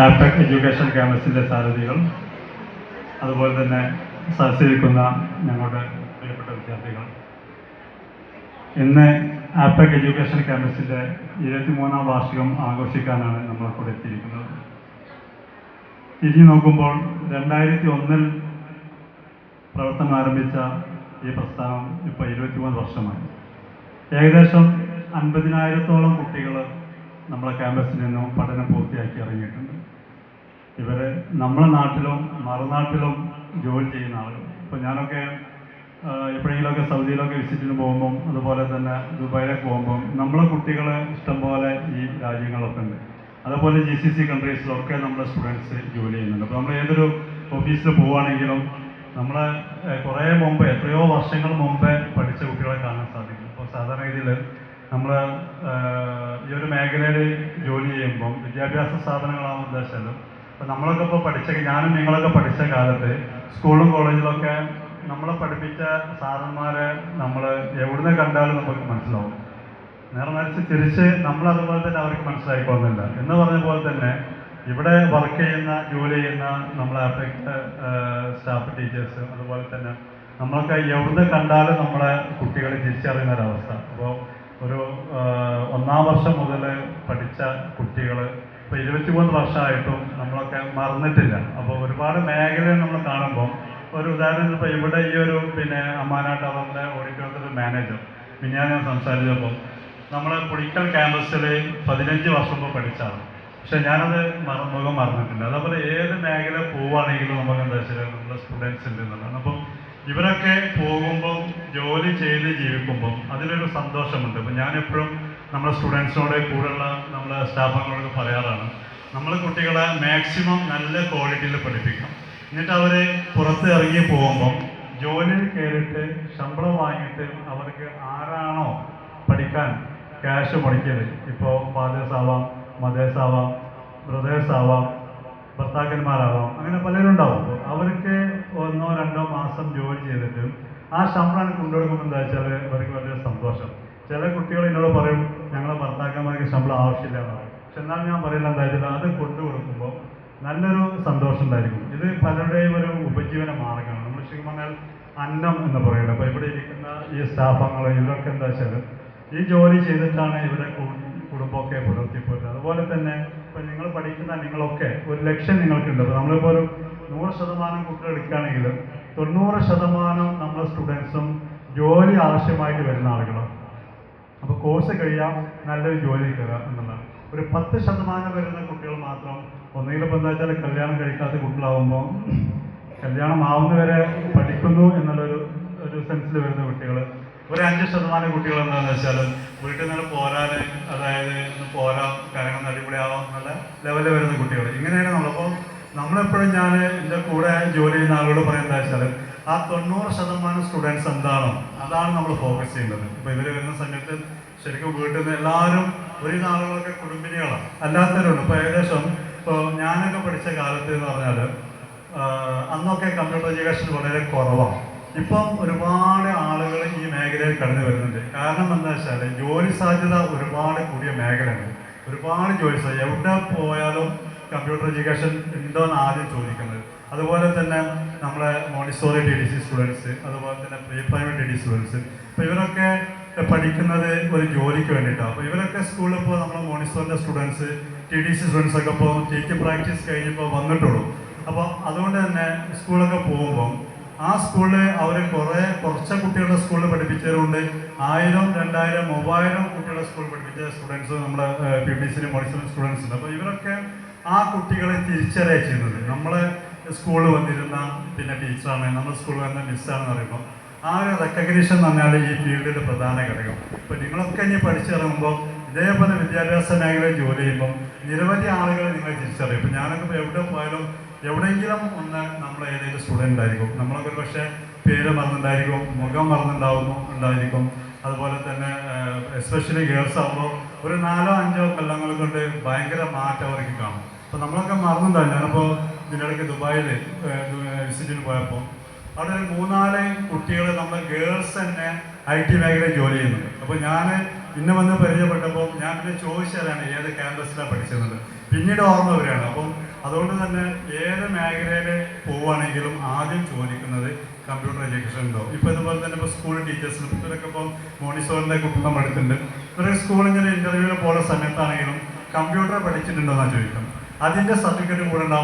Aptech education ക്യാമ്പസിൻ്റെ സാരഥികൾ, അതുപോലെ തന്നെ സഹകരിക്കുന്ന ഞങ്ങളുടെ പ്രിയപ്പെട്ട വിദ്യാർത്ഥികൾ, ഇന്ന് ആപ്ടെക് എഡ്യൂക്കേഷൻ ക്യാമ്പസിൻ്റെ 23ാം വാർഷികം ആഘോഷിക്കാനാണ് നമ്മളിവിടെ എത്തിയിരിക്കുന്നത്. തിരിഞ്ഞു നോക്കുമ്പോൾ 2001-ൽ പ്രവർത്തനം ആരംഭിച്ച ഈ പ്രസ്ഥാനം ഇപ്പോൾ 23 വർഷമായി. ഏകദേശം 50,000-ഓളം കുട്ടികൾ നമ്മളെ ക്യാമ്പസിൽ നിന്നും പഠനം പൂർത്തിയാക്കി ഇറങ്ങിയിട്ടുണ്ട്. ഇവർ നമ്മുടെ നാട്ടിലും മറുനാട്ടിലും ജോലി ചെയ്യുന്ന ആളുകൾ. ഇപ്പോൾ ഞാനൊക്കെ എപ്പോഴെങ്കിലുമൊക്കെ സൗദിയിലൊക്കെ വിസിറ്റിന് പോകുമ്പം, അതുപോലെ തന്നെ ദുബായിലൊക്കെ പോകുമ്പം നമ്മളെ കുട്ടികൾ ഇഷ്ടംപോലെ ഈ രാജ്യങ്ങളൊക്കെ ഉണ്ട്. അതുപോലെ GCC കൺട്രീസിലൊക്കെ നമ്മുടെ സ്റ്റുഡൻസ് ജോലി ചെയ്യുന്നുണ്ട്. അപ്പോൾ നമ്മൾ ഏതൊരു ഓഫീസിൽ പോവുകയാണെങ്കിലും നമ്മളെ കുറേ മുമ്പ്, എത്രയോ വർഷങ്ങൾ മുമ്പേ പഠിച്ച കുട്ടികളെ കാണാൻ സാധിക്കും. അപ്പോൾ സാധാരണ രീതിയിൽ നമ്മൾ ഈ ഒരു മേഖലയിൽ ജോലി ചെയ്യുമ്പം വിദ്യാഭ്യാസ സ്ഥാപനങ്ങളാണ് ഉദ്ദേശിച്ചത്. അപ്പോൾ നമ്മളൊക്കെ ഇപ്പോൾ ഞാനും നിങ്ങളൊക്കെ പഠിച്ച കാലത്ത് സ്കൂളും കോളേജിലൊക്കെ നമ്മളെ പഠിപ്പിച്ച സാറന്മാരെ നമ്മൾ എവിടുന്ന് കണ്ടാലും നമുക്ക് മനസ്സിലാവും. നേരെ മറിച്ച് തിരിച്ച് നമ്മളതുപോലെ തന്നെ അവർക്ക് മനസ്സിലായിക്കൊള്ളുന്നില്ല എന്ന് പറഞ്ഞ പോലെ തന്നെ ഇവിടെ വർക്ക് ചെയ്യുന്ന, ജോലി ചെയ്യുന്ന നമ്മളെ സ്റ്റാഫ്, ടീച്ചേഴ്സ്, അതുപോലെ തന്നെ നമ്മളൊക്കെ എവിടുന്ന് കണ്ടാലും നമ്മളെ കുട്ടികളെ തിരിച്ചറിയുന്ന ഒരവസ്ഥ. അപ്പോൾ ഒരു 1-ാം വർഷം മുതൽ പഠിച്ച കുട്ടികൾ ഇപ്പോൾ 23 വർഷമായിട്ടും നമ്മളൊക്കെ മറന്നിട്ടില്ല. അപ്പോൾ ഒരുപാട് മേഖലകൾ നമ്മൾ കാണുമ്പോൾ, ഒരു ഉദാഹരണത്തിന് ഇപ്പോൾ ഇവിടെ ഈ ഒരു അമ്മാന ടവറിൻ്റെ ഓഡിറ്റോറിയത്തിൻ്റെ മാനേജർ ഞാൻ സംസാരിച്ചപ്പോൾ നമ്മളെ പുളിക്കൽ ക്യാമ്പസിൽ 15 വർഷം മുമ്പ് പഠിച്ചാണ്. പക്ഷെ ഞാനത് മുഖം മറന്നിട്ടില്ല. അതേപോലെ ഏത് മേഖല പോവുകയാണെങ്കിലും നമുക്ക് എന്താ വെച്ചാൽ നമ്മുടെ സ്റ്റുഡൻസ് ഉണ്ട് എന്നുള്ളതാണ്. അപ്പം ഇവരൊക്കെ പോകുമ്പം ജോലി ചെയ്ത് ജീവിക്കുമ്പം അതിലൊരു സന്തോഷമുണ്ട്. അപ്പം ഞാനെപ്പോഴും നമ്മുടെ സ്റ്റുഡൻസിനോട് കൂടെയുള്ള നമ്മളെ സ്റ്റാഫുകളോട് പറയാറാണ്, നമ്മൾ കുട്ടികളെ മാക്സിമം നല്ല ക്വാളിറ്റിയിൽ പഠിപ്പിക്കണം. എന്നിട്ട് അവർ പുറത്ത് ഇറങ്ങി പോകുമ്പം ജോലിയിൽ കയറിയിട്ട് ശമ്പളം വാങ്ങിയിട്ട് അവർക്ക് ആരാണോ പഠിക്കാൻ ക്യാഷ് മുടക്കിയത്, ഇപ്പോൾ ഫാദേഴ്സ് ആവാം, മദേഴ്സ് ആവാം, ബ്രദേഴ്സ് ആവാം, ഭർത്താക്കന്മാരാവാം, അങ്ങനെ പലരും ഉണ്ടാവും. അവർക്ക് 1-2 മാസം ജോലി ചെയ്തിട്ട് ആ ശമ്പളം കൊണ്ടുകൊടുക്കുമ്പോൾ എന്താ വെച്ചാൽ അവർക്ക് വലിയ സന്തോഷം. ചില കുട്ടികൾ എന്നോട് പറയും, ഞങ്ങളെ ഭർത്താക്കന്മാർക്ക് ശമ്പളം ആവശ്യമില്ല എന്ന് പറയും. പക്ഷെ എന്നാൽ ഞാൻ പറയുന്നത് എന്താ വെച്ചാൽ അത് കൊണ്ടുകൊടുക്കുമ്പോൾ നല്ലൊരു സന്തോഷം ഉണ്ടായിരിക്കും. ഇത് പലരുടെയും ഒരു ഉപജീവന മാർഗ്ഗമാണ്. നമ്മൾ ശരിക്കും പറഞ്ഞാൽ അന്നം എന്ന് പറയുന്നത്. അപ്പോൾ ഇവിടെ ഇരിക്കുന്ന ഈ സ്റ്റാഫുകൾ ഇവരൊക്കെ എന്താ വെച്ചാൽ ഈ ജോലി ചെയ്തിട്ടാണ് ഇവരെ കുടുംബമൊക്കെ പുലർത്തിപ്പോരുന്നത്. അതുപോലെ തന്നെ ഇപ്പോൾ നിങ്ങൾ പഠിക്കുന്ന നിങ്ങളൊക്കെ ഒരു ലക്ഷ്യം നിങ്ങൾക്കുണ്ട്. അപ്പോൾ നമ്മളിപ്പോൾ ഒരു 100% കുട്ടികൾ എടുക്കുകയാണെങ്കിൽ 90% നമ്മളെ സ്റ്റുഡൻസും ജോലി ആവശ്യമായിട്ട് വരുന്ന ആളുകളാണ്. അപ്പോൾ കോഴ്സ് കഴിയാം, നല്ലൊരു ജോലി കയറുക എന്നുള്ളതാണ്. ഒരു 10% വരുന്ന കുട്ടികൾ മാത്രം ഒന്നുകിൽ ഇപ്പോൾ എന്താ വെച്ചാൽ കല്യാണം കഴിക്കാത്ത കുട്ടികളാവുമ്പോൾ കല്യാണം ആവുന്നവരെ പഠിക്കുന്നു എന്നുള്ളൊരു സെൻസിൽ വരുന്ന കുട്ടികൾ. ഒരു 5% കുട്ടികൾ എന്താണെന്ന് വെച്ചാൽ വീട്ടിൽ നിന്ന് പോരാൻ, അതായത് ഒന്ന് പോരാം, കാര്യങ്ങൾ അടിപൊളിയാവാം എന്നുള്ള ലെവലിൽ വരുന്ന കുട്ടികൾ. ഇങ്ങനെയാണ് നമ്മളപ്പോൾ നമ്മളെപ്പോഴും ഞാൻ എൻ്റെ കൂടെ ജോലി ചെയ്യുന്ന ആളോട് പറയുന്നത് വെച്ചാൽ ആ 90% സ്റ്റുഡൻസ് എന്താണോ അതാണ് നമ്മൾ ഫോക്കസ് ചെയ്യേണ്ടത്. ഇപ്പോൾ ഇവർ വരുന്ന സമയത്ത് ശരിക്കും വീട്ടിൽ നിന്ന് എല്ലാവരും ഒരു ആളുകളൊക്കെ കുടുംബിനികളാണ്, അല്ലാത്തവരുണ്ട്. ഇപ്പോൾ ഏകദേശം ഇപ്പോൾ ഞാനൊക്കെ പഠിച്ച കാലത്ത് എന്ന് പറഞ്ഞാൽ അന്നൊക്കെ കമ്പ്യൂട്ടർ എഡ്യൂക്കേഷൻ വളരെ കുറവാണ്. ഇപ്പം ഒരുപാട് ആളുകൾ ഈ മേഖലയിൽ കടന്നു വരുന്നുണ്ട്. കാരണം എന്താ വെച്ചാൽ ജോലി സാധ്യത ഒരുപാട് കൂടിയ മേഖലയാണ്. ഒരുപാട് ജോലി സാധ്യത, എവിടെ പോയാലും കമ്പ്യൂട്ടർ എഡ്യൂക്കേഷൻ ഉണ്ടോ എന്ന് ആദ്യം ചോദിക്കുന്നത്. അതുപോലെ തന്നെ നമ്മളെ മോണ്ടിസോറി TDC സ്റ്റുഡൻസ്, അതുപോലെ തന്നെ പ്രീ പ്രൈമറി TDC സ്റ്റുഡൻസ്, അപ്പോൾ ഇവരൊക്കെ പഠിക്കുന്നത് ഒരു ജോലിക്ക് വേണ്ടിയിട്ടാണ്. അപ്പോൾ ഇവരൊക്കെ സ്കൂളിൽ ഇപ്പോൾ നമ്മൾ മോണ്ടിസോറിൻ്റെ സ്റ്റുഡൻസ്, TDC സ്റ്റുഡൻസ് ഒക്കെ ഇപ്പോൾ ടീച്ചിങ് പ്രാക്ടീസ് കഴിഞ്ഞപ്പോൾ വന്നിട്ടുള്ളൂ. അപ്പോൾ അതുകൊണ്ട് തന്നെ സ്കൂളൊക്കെ പോകുമ്പം ആ സ്കൂളിൽ അവർ കുറച്ച് കുട്ടികളുടെ സ്കൂളിൽ പഠിപ്പിച്ചവരുണ്ട്. 1000, 2000, 3000 കുട്ടികളുടെ സ്കൂളിൽ പഠിപ്പിച്ച സ്റ്റുഡൻസ് നമ്മുടെ PDCയിലും മോണ്ടിസോറി സ്റ്റുഡൻസ് ഉണ്ട്. അപ്പോൾ ഇവരൊക്കെ ആ കുട്ടികളെ തിരിച്ചറിയുക ചെയ്യുന്നത്. നമ്മളെ സ്കൂളിൽ വന്നിരുന്ന ടീച്ചറാണ്, നമ്മുടെ സ്കൂളിൽ വന്ന മിസ്സാണെന്ന് പറയുമ്പോൾ ആ ഒരു റെക്കഗ്നീഷൻ എന്ന് പറഞ്ഞാൽ ഈ ഫീൽഡിൻ്റെ പ്രധാന ഘടകം. ഇപ്പോൾ നിങ്ങളൊക്കെ ഇനി പഠിച്ചിറങ്ങുമ്പോൾ ഇതേപോലെ വിദ്യാഭ്യാസ മേഖലയിൽ ജോലി ചെയ്യുമ്പം നിരവധി ആളുകൾ നിങ്ങൾ തിരിച്ചറിയും. ഇപ്പോൾ ഞാനൊക്കെ ഇപ്പോൾ എവിടെ പോയാലും എവിടെയെങ്കിലും ഒന്ന് നമ്മളെ ഏതെങ്കിലും സ്റ്റുഡൻ്റ് ആയിരിക്കും. നമ്മളൊക്കെ ഒരു പക്ഷേ പേര് മറന്നുണ്ടായിരിക്കും, മുഖം ഉണ്ടായിരിക്കും. അതുപോലെ തന്നെ എസ്പെഷ്യലി ഗേൾസ് ആകുമ്പോൾ ഒരു 4-5 കൊല്ലങ്ങൾ കൊണ്ട് ഭയങ്കര മാറ്റം അവർക്ക് കാണും. അപ്പോൾ നമ്മളൊക്കെ മറന്നുണ്ടാവും. ഞാനിപ്പോൾ ഇതിനിടയ്ക്ക് ദുബായിൽ വിസിറ്റിന് പോയപ്പോൾ അവിടെ ഒരു 3-4 കുട്ടികൾ നമ്മുടെ ഗേൾസ് തന്നെ IT മേഖലയിൽ ജോലി ചെയ്യുന്നുണ്ട്. അപ്പോൾ ഞാൻ പിന്നെ വന്ന് പരിചയപ്പെട്ടപ്പോൾ ഞാൻ പിന്നെ ചോദിച്ചാലാണ് ഏത് ക്യാമ്പസിലാണ് പഠിച്ചത്. പിന്നീട് ഓർമ്മ വരികയാണ്. അപ്പം അതുകൊണ്ട് തന്നെ ഏത് മേഖലയിൽ പോവുകയാണെങ്കിലും ആദ്യം ചോദിക്കുന്നത് കമ്പ്യൂട്ടർ എഡ്യൂക്കേഷൻ ഉണ്ടോ. ഇപ്പോൾ ഇതുപോലെ തന്നെ ഇപ്പോൾ സ്കൂൾ ടീച്ചേഴ്സിനും ഇവരൊക്കെ ഇപ്പോൾ മോണിസോറിൻ്റെ കുട്ടികൾ എടുത്തിട്ടുണ്ട്. ഇവരൊക്കെ സ്കൂളിങ്ങനെ ഇൻ്റർവ്യൂവിൽ പോകുന്ന സമയത്താണെങ്കിലും കമ്പ്യൂട്ടർ പഠിച്ചിട്ടുണ്ടോ എന്നാണ് ചോദിക്കും. അതിൻ്റെ സർട്ടിഫിക്കറ്റ് കൂടെ ഉണ്ടാവും.